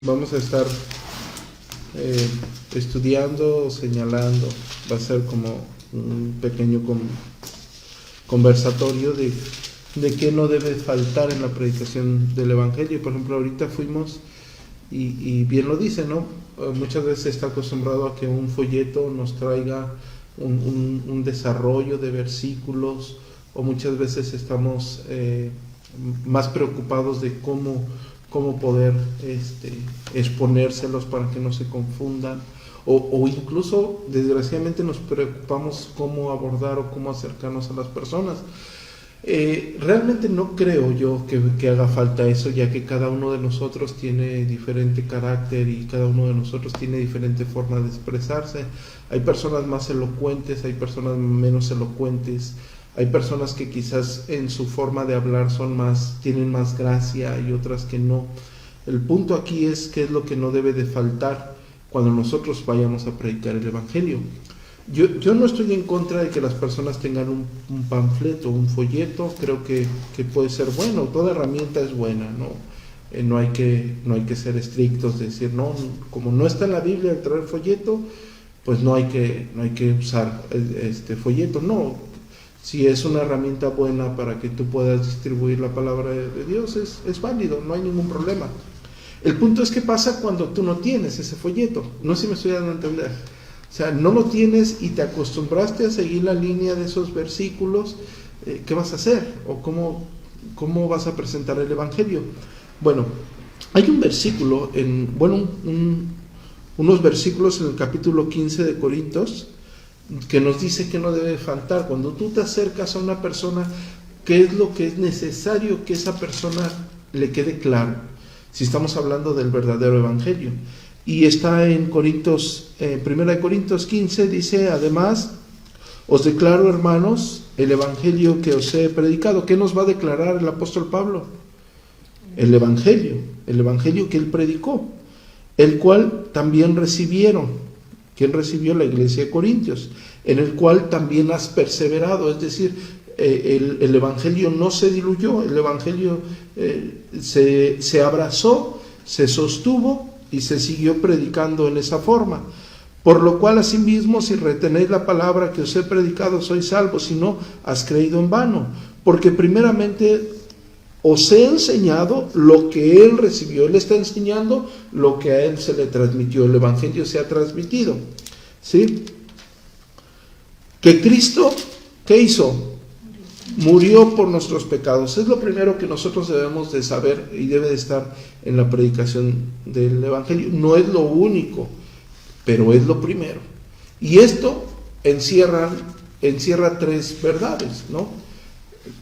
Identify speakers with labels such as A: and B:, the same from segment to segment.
A: Vamos a estar estudiando o señalando, va a ser como un pequeño conversatorio de qué no debe faltar en la predicación del Evangelio. Por ejemplo, ahorita fuimos, y bien lo dice, ¿no? Muchas veces está acostumbrado a que un folleto nos traiga un desarrollo de versículos, o muchas veces estamos más preocupados de cómo poder exponérselos para que no se confundan, o incluso desgraciadamente nos preocupamos cómo abordar o cómo acercarnos a las personas. Realmente no creo yo que haga falta eso, ya que cada uno de nosotros tiene diferente carácter y cada uno de nosotros tiene diferente forma de expresarse. Hay personas más elocuentes, hay personas menos elocuentes, hay personas que quizás en su forma de hablar tienen más gracia y otras que no. El punto aquí es qué es lo que no debe de faltar cuando nosotros vayamos a predicar el Evangelio. Yo no estoy en contra de que las personas tengan un panfleto, un folleto. Creo que puede ser bueno, toda herramienta es buena, ¿no? No hay que ser estrictos, decir, no, como no está en la Biblia el traer folleto, pues no hay que usar este folleto. No, si es una herramienta buena para que tú puedas distribuir la palabra de Dios, es válido, no hay ningún problema. El punto es qué pasa cuando tú no tienes ese folleto. No sé si me estoy dando a entender. O sea, no lo tienes y te acostumbraste a seguir la línea de esos versículos. ¿Qué vas a hacer? ¿O cómo vas a presentar el Evangelio? Bueno, hay un versículo, unos versículos en el capítulo 15 de Corintios, que nos dice que no debe faltar. Cuando tú te acercas a una persona, ¿qué es lo que es necesario que esa persona le quede claro? Si estamos hablando del verdadero Evangelio. Y está en Corintios, 1 Corintios 15, dice, además, os declaro, hermanos, el Evangelio que os he predicado. ¿Qué nos va a declarar el apóstol Pablo? El Evangelio que él predicó, el cual también recibieron. ¿Quién recibió? La iglesia de Corintios, en el cual también has perseverado. Es decir, el Evangelio no se diluyó, el Evangelio se abrazó, se sostuvo y se siguió predicando en esa forma. Por lo cual, asimismo, si retenéis la palabra que os he predicado, sois salvos; si no, has creído en vano. Porque primeramente os he enseñado lo que él recibió. Él está enseñando lo que a él se le transmitió. El Evangelio se ha transmitido, ¿sí? Que Cristo, ¿qué hizo? Murió por nuestros pecados. Es lo primero que nosotros debemos de saber y debe de estar en la predicación del Evangelio. No es lo único, pero es lo primero. Y esto encierra tres verdades, ¿no?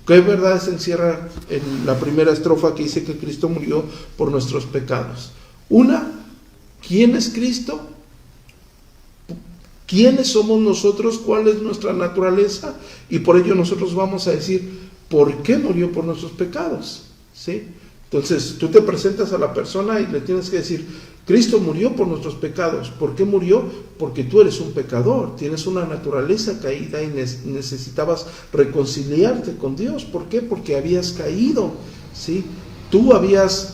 A: ¿Qué verdades encierra en la primera estrofa que dice que Cristo murió por nuestros pecados? Una, ¿quién es Cristo? ¿Quiénes somos nosotros? ¿Cuál es nuestra naturaleza? Y por ello nosotros vamos a decir, ¿por qué murió por nuestros pecados? ¿Sí? Entonces, tú te presentas a la persona y le tienes que decir, Cristo murió por nuestros pecados. ¿Por qué murió? Porque tú eres un pecador, tienes una naturaleza caída y necesitabas reconciliarte con Dios. ¿Por qué? Porque habías caído, ¿sí? Tú habías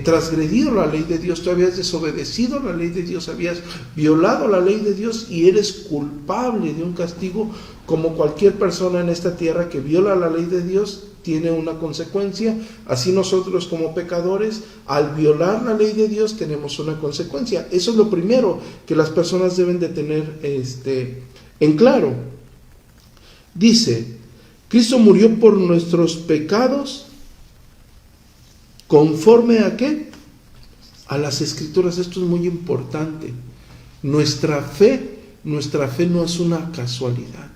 A: transgredido la ley de Dios, tú habías desobedecido la ley de Dios, habías violado la ley de Dios y eres culpable de un castigo como cualquier persona en esta tierra que viola la ley de Dios. Tiene una consecuencia. Así nosotros como pecadores, al violar la ley de Dios, tenemos una consecuencia. Eso es lo primero que las personas deben de tener en claro. Dice, Cristo murió por nuestros pecados, ¿conforme a qué? A las Escrituras. Esto es muy importante. Nuestra fe no es una casualidad.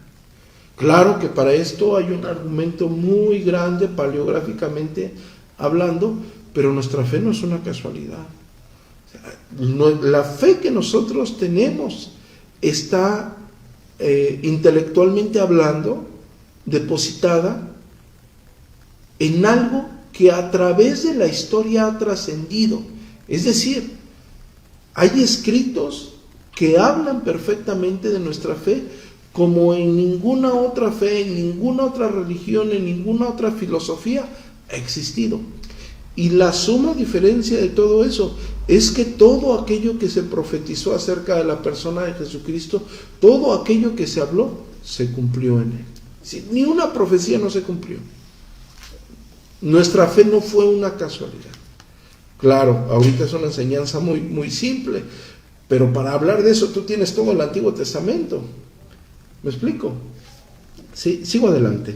A: Claro que para esto hay un argumento muy grande paleográficamente hablando, pero nuestra fe no es una casualidad. La fe que nosotros tenemos está intelectualmente hablando depositada en algo que a través de la historia ha trascendido. Es decir, hay escritos que hablan perfectamente de nuestra fe, como en ninguna otra fe, en ninguna otra religión, en ninguna otra filosofía ha existido. Y la suma diferencia de todo eso es que todo aquello que se profetizó acerca de la persona de Jesucristo, todo aquello que se habló, se cumplió en él. Sí, ni una profecía no se cumplió. Nuestra fe no fue una casualidad. Claro, ahorita es una enseñanza muy, muy simple, pero para hablar de eso tú tienes todo el Antiguo Testamento. ¿Me explico? Sí, sigo adelante.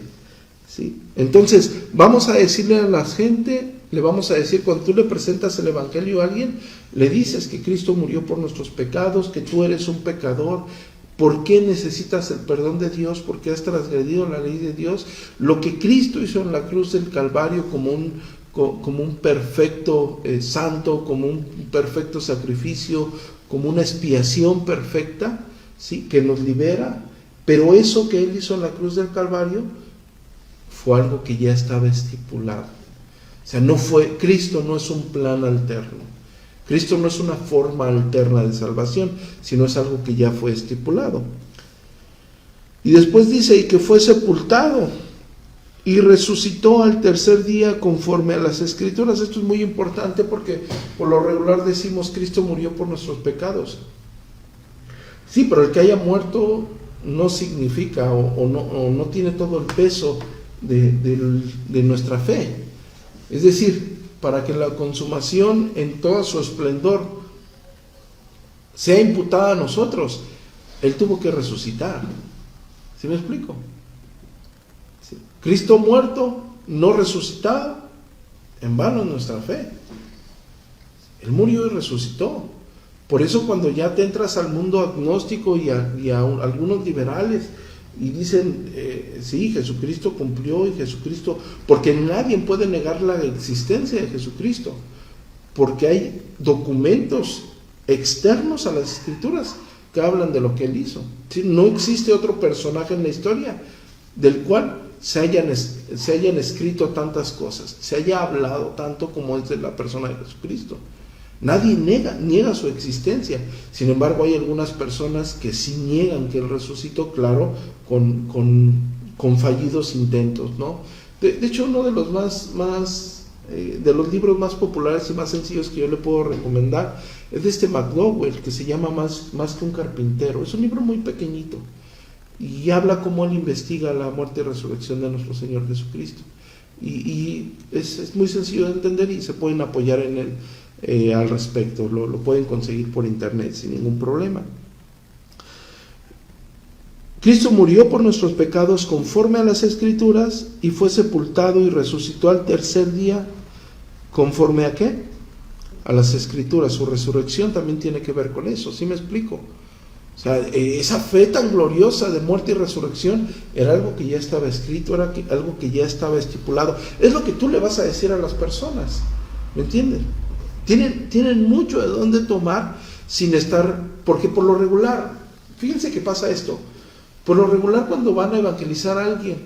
A: Sí. Entonces, vamos a decirle a la gente, le vamos a decir, cuando tú le presentas el Evangelio a alguien, le dices que Cristo murió por nuestros pecados, que tú eres un pecador. ¿Por qué necesitas el perdón de Dios? Porque has transgredido la ley de Dios. Lo que Cristo hizo en la cruz del Calvario como un perfecto santo, como un perfecto sacrificio, como una expiación perfecta, ¿sí?, que nos libera. Pero eso que Él hizo en la cruz del Calvario fue algo que ya estaba estipulado. O sea, Cristo no es un plan alterno. Cristo no es una forma alterna de salvación, sino es algo que ya fue estipulado. Y después dice, y que fue sepultado y resucitó al tercer día conforme a las Escrituras. Esto es muy importante porque por lo regular decimos Cristo murió por nuestros pecados. Sí, pero el que haya muerto no significa o no tiene todo el peso de nuestra fe. Es decir, para que la consumación en todo su esplendor sea imputada a nosotros, Él tuvo que resucitar. ¿Sí me explico? ¿Sí? Cristo muerto, no resucitado, en vano es nuestra fe. Él murió y resucitó. Por eso cuando ya te entras al mundo agnóstico y a algunos liberales y dicen, sí, Jesucristo cumplió y Jesucristo, porque nadie puede negar la existencia de Jesucristo, porque hay documentos externos a las Escrituras que hablan de lo que Él hizo. ¿Sí? No existe otro personaje en la historia del cual se hayan escrito tantas cosas, se haya hablado tanto como es de la persona de Jesucristo. Nadie niega su existencia. Sin embargo, hay algunas personas que sí niegan que Él resucitó, claro, con fallidos intentos, ¿no? De hecho, uno de los de los libros más populares y más sencillos que yo le puedo recomendar es de este McDowell, que se llama Más que un carpintero. Es un libro muy pequeñito y habla cómo él investiga la muerte y resurrección de nuestro Señor Jesucristo. Y es muy sencillo de entender y se pueden apoyar en él. Al respecto, lo pueden conseguir por internet sin ningún problema. Cristo murió por nuestros pecados conforme a las Escrituras y fue sepultado y resucitó al tercer día conforme a ¿qué? A las Escrituras. Su resurrección también tiene que ver con eso. ¿Sí me explico? O sea, esa fe tan gloriosa de muerte y resurrección era algo que ya estaba escrito, era algo que ya estaba estipulado. Es lo que tú le vas a decir a las personas, ¿me entiendes? Tienen mucho de dónde tomar sin estar, porque por lo regular, fíjense que pasa esto, por lo regular cuando van a evangelizar a alguien,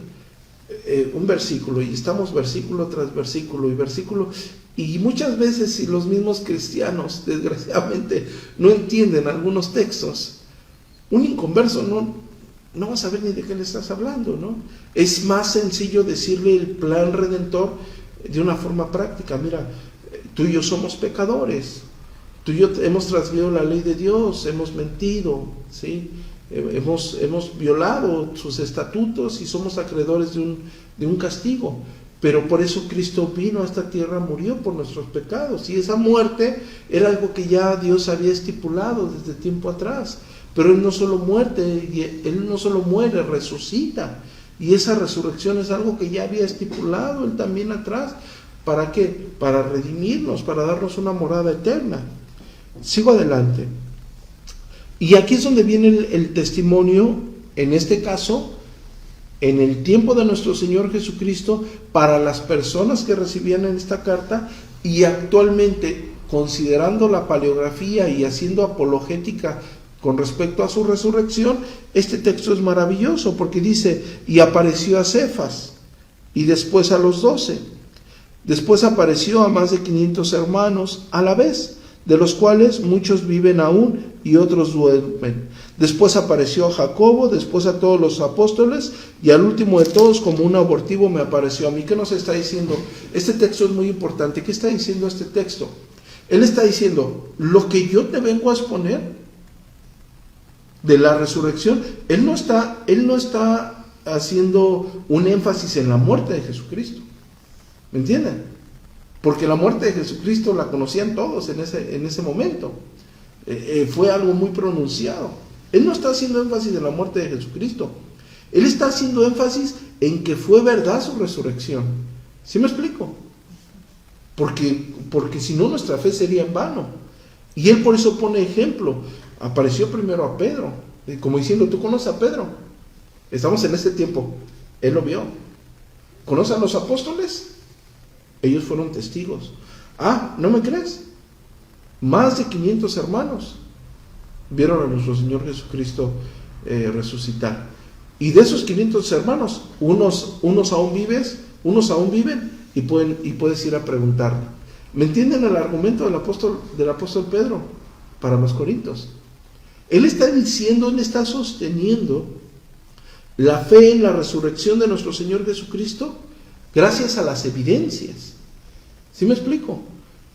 A: un versículo, y estamos versículo tras versículo, y muchas veces si los mismos cristianos, desgraciadamente, no entienden algunos textos, un inconverso no va a saber ni de qué le estás hablando, ¿no? Es más sencillo decirle el plan redentor de una forma práctica. Mira, tú y yo somos pecadores, tú y yo hemos transgredido la ley de Dios, hemos mentido, ¿sí? Hemos violado sus estatutos y somos acreedores de un castigo, pero por eso Cristo vino a esta tierra, murió por nuestros pecados, y esa muerte era algo que ya Dios había estipulado desde tiempo atrás. Pero Él no solo muere, resucita, y esa resurrección es algo que ya había estipulado Él también atrás. ¿Para qué? Para redimirnos, para darnos una morada eterna. Sigo adelante. Y aquí es donde viene el testimonio, en este caso, en el tiempo de nuestro Señor Jesucristo, para las personas que recibían en esta carta, y actualmente, considerando la paleografía y haciendo apologética con respecto a su resurrección, este texto es maravilloso, porque dice, y apareció a Cefas, y después a los 12. Después apareció a más de 500 hermanos a la vez, de los cuales muchos viven aún y otros duermen. Después apareció a Jacobo, después a todos los apóstoles, y al último de todos, como un abortivo, me apareció a mí. ¿Qué nos está diciendo? Este texto es muy importante. ¿Qué está diciendo este texto? Él está diciendo, lo que yo te vengo a exponer de la resurrección, Él no está haciendo un énfasis en la muerte de Jesucristo. ¿Me entienden? Porque la muerte de Jesucristo la conocían todos en ese momento. Fue algo muy pronunciado. Él no está haciendo énfasis en la muerte de Jesucristo. Él está haciendo énfasis en que fue verdad su resurrección. ¿Sí me explico? Porque si no, nuestra fe sería en vano. Y él por eso pone ejemplo. Apareció primero a Pedro, como diciendo, ¿tú conoces a Pedro? Estamos en este tiempo. Él lo vio. ¿Conoces a los apóstoles? Ellos fueron testigos. ¿No me crees? Más de 500 hermanos vieron a nuestro Señor Jesucristo resucitar. Y de esos 500 hermanos, unos aún viven y puedes ir a preguntarle. ¿Me entienden el argumento del apóstol Pedro para los corintios? Él está sosteniendo la fe en la resurrección de nuestro Señor Jesucristo gracias a las evidencias. ¿Sí me explico?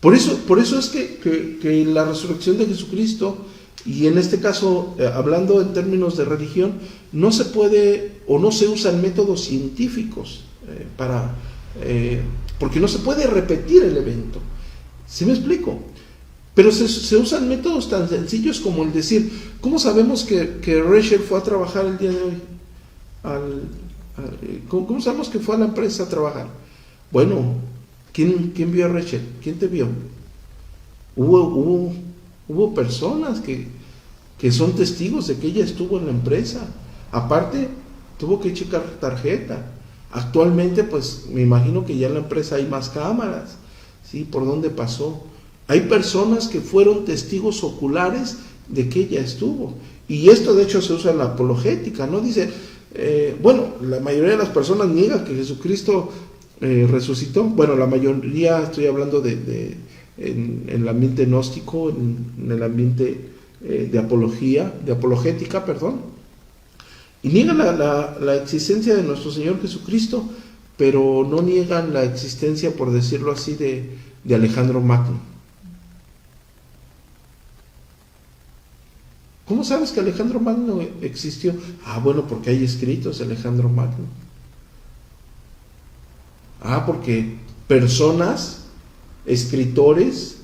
A: Por eso es que la resurrección de Jesucristo, y en este caso, hablando en términos de religión, no se puede o no se usan métodos científicos porque no se puede repetir el evento. ¿Sí me explico? Pero se usan métodos tan sencillos como el decir, ¿cómo sabemos que Rachel fue a trabajar el día de hoy? ¿Cómo sabemos que fue a la empresa a trabajar? Bueno, ¿quién vio a Rachel? ¿Quién te vio? Hubo personas que son testigos de que ella estuvo en la empresa. Aparte, tuvo que checar tarjeta. Actualmente, pues, me imagino que ya en la empresa hay más cámaras, ¿sí? ¿Por dónde pasó? Hay personas que fueron testigos oculares de que ella estuvo. Y esto, de hecho, se usa en la apologética, ¿no? Dice, la mayoría de las personas niegan que Jesucristo resucitó. Bueno, la mayoría, estoy hablando en el ambiente gnóstico, en el ambiente de apologética, y niegan la existencia de nuestro Señor Jesucristo, pero no niegan la existencia, por decirlo así, de Alejandro Magno. ¿Cómo sabes que Alejandro Magno existió? Bueno, porque hay escritos de Alejandro Magno. Porque personas, escritores,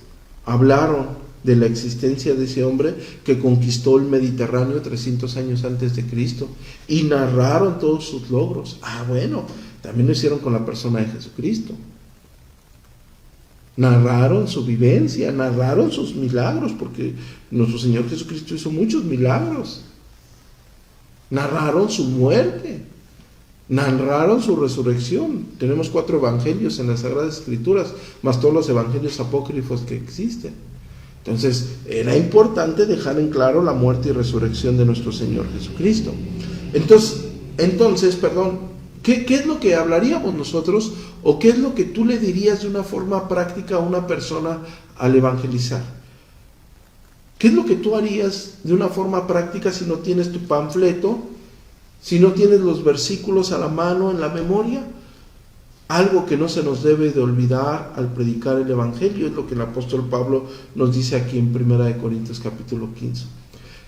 A: hablaron de la existencia de ese hombre que conquistó el Mediterráneo 300 años antes de Cristo y narraron todos sus logros. También lo hicieron con la persona de Jesucristo. Narraron su vivencia, narraron sus milagros, porque nuestro Señor Jesucristo hizo muchos milagros. Narraron su muerte, narraron su resurrección. Tenemos 4 evangelios en las Sagradas Escrituras, más todos los evangelios apócrifos que existen. Entonces, era importante dejar en claro la muerte y resurrección de nuestro Señor Jesucristo. Entonces, ¿qué es lo que hablaríamos nosotros, o qué es lo que tú le dirías de una forma práctica a una persona al evangelizar? ¿Qué es lo que tú harías de una forma práctica si no tienes tu panfleto, si no tienes los versículos a la mano en la memoria? Algo que no se nos debe de olvidar al predicar el evangelio es lo que el apóstol Pablo nos dice aquí en 1 Corintios capítulo 15,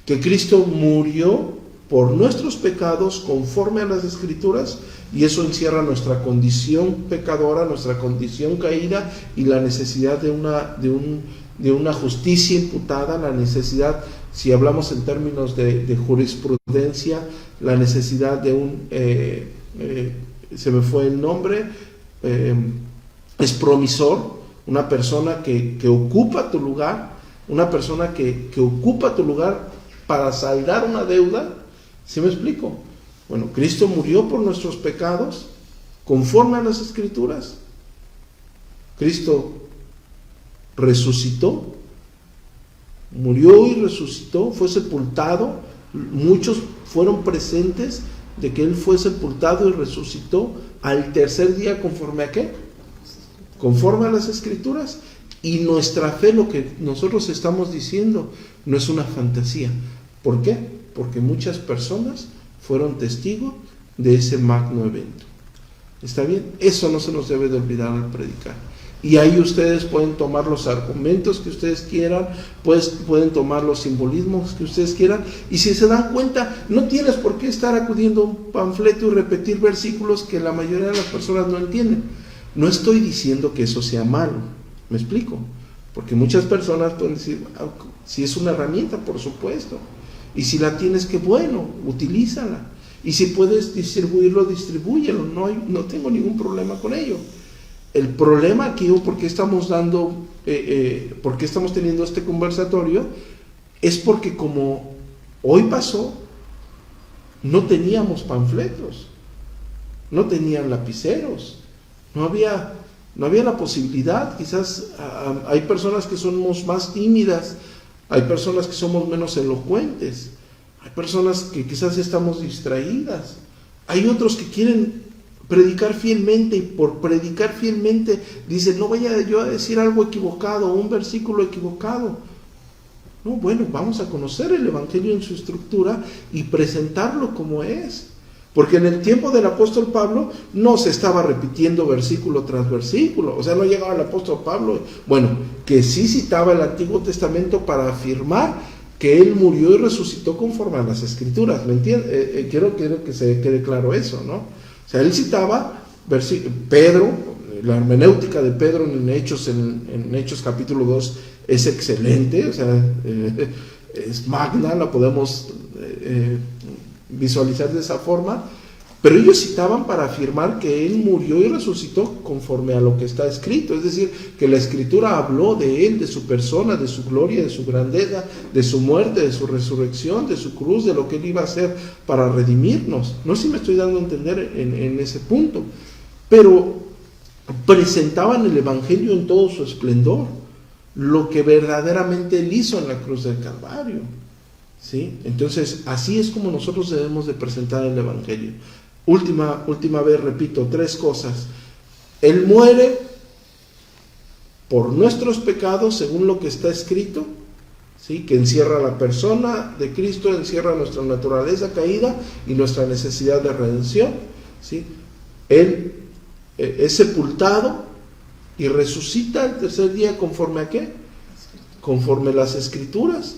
A: que Cristo murió por nuestros pecados conforme a las Escrituras, y eso encierra nuestra condición pecadora, nuestra condición caída, y la necesidad de una justicia imputada, la necesidad, si hablamos en términos de jurisprudencia, la necesidad de se me fue el nombre, expromisor, una persona que ocupa tu lugar, una persona que ocupa tu lugar para saldar una deuda. ¿Sí me explico? Bueno, Cristo murió por nuestros pecados conforme a las Escrituras. Cristo resucitó, murió y resucitó, fue sepultado. Muchos fueron presentes de que Él fue sepultado y resucitó al tercer día, ¿conforme a qué? Conforme a las Escrituras. Y nuestra fe, lo que nosotros estamos diciendo, no es una fantasía. ¿Por qué? Porque muchas personas fueron testigos de ese magno evento. ¿Está bien? Eso no se nos debe de olvidar al predicar. Y ahí ustedes pueden tomar los argumentos que ustedes quieran, pues pueden tomar los simbolismos que ustedes quieran, y si se dan cuenta, no tienes por qué estar acudiendo a un panfleto y repetir versículos que la mayoría de las personas no entienden. No estoy diciendo que eso sea malo, ¿me explico? Porque muchas personas pueden decir, si es una herramienta, por supuesto, y si la tienes, qué bueno, utilízala, y si puedes distribuirlo, distribúyelo, no tengo ningún problema con ello. El problema aquí, o por qué estamos por qué estamos teniendo este conversatorio, es porque como hoy pasó, no teníamos panfletos, no tenían lapiceros, no había la posibilidad. Quizás hay personas que somos más tímidas, hay personas que somos menos elocuentes, hay personas que quizás estamos distraídas, hay otros que quieren predicar fielmente, y por predicar fielmente dicen, no vaya yo a decir algo equivocado, un versículo equivocado. No, bueno, vamos a conocer el Evangelio en su estructura y presentarlo como es. Porque en el tiempo del apóstol Pablo no se estaba repitiendo versículo tras versículo. O sea, no llegaba el apóstol Pablo, bueno, que sí citaba el Antiguo Testamento para afirmar que él murió y resucitó conforme a las Escrituras. ¿Me entiendes? Quiero que se quede claro eso, ¿no? O sea, él citaba Pedro, la hermenéutica de Pedro en Hechos capítulo 2 es excelente, o sea, es magna, la podemos visualizar de esa forma, pero ellos citaban para afirmar que él murió y resucitó conforme a lo que está escrito, es decir, que la Escritura habló de él, de su persona, de su gloria, de su grandeza, de su muerte, de su resurrección, de su cruz, de lo que él iba a hacer para redimirnos. No sé si me estoy dando a entender en ese punto, pero presentaban el Evangelio en todo su esplendor, lo que verdaderamente él hizo en la cruz del Calvario, ¿sí? Entonces, así es como nosotros debemos de presentar el Evangelio. Última vez, repito, 3 cosas. Él muere por nuestros pecados, según lo que está escrito, ¿sí? Que encierra la persona de Cristo, encierra nuestra naturaleza caída y nuestra necesidad de redención, ¿sí? Él es sepultado y resucita el tercer día, ¿conforme a qué? Conforme a las Escrituras.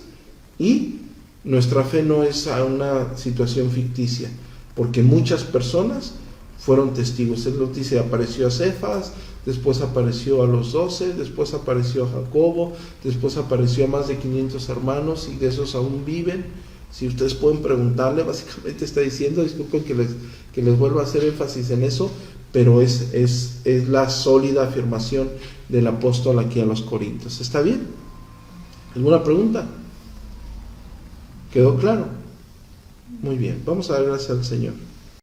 A: Y nuestra fe no es a una situación ficticia, porque muchas personas fueron testigos. Él nos dice, apareció a Cefas, después apareció a los 12, después apareció a Jacobo, después apareció a más de 500 hermanos, y de esos aún viven. Si ustedes pueden preguntarle, básicamente está diciendo, disculpen que les vuelva a hacer énfasis en eso, pero es la sólida afirmación del apóstol aquí a los Corintios. ¿Está bien? ¿Alguna pregunta? ¿Quedó claro? Muy bien, vamos a dar gracias al Señor.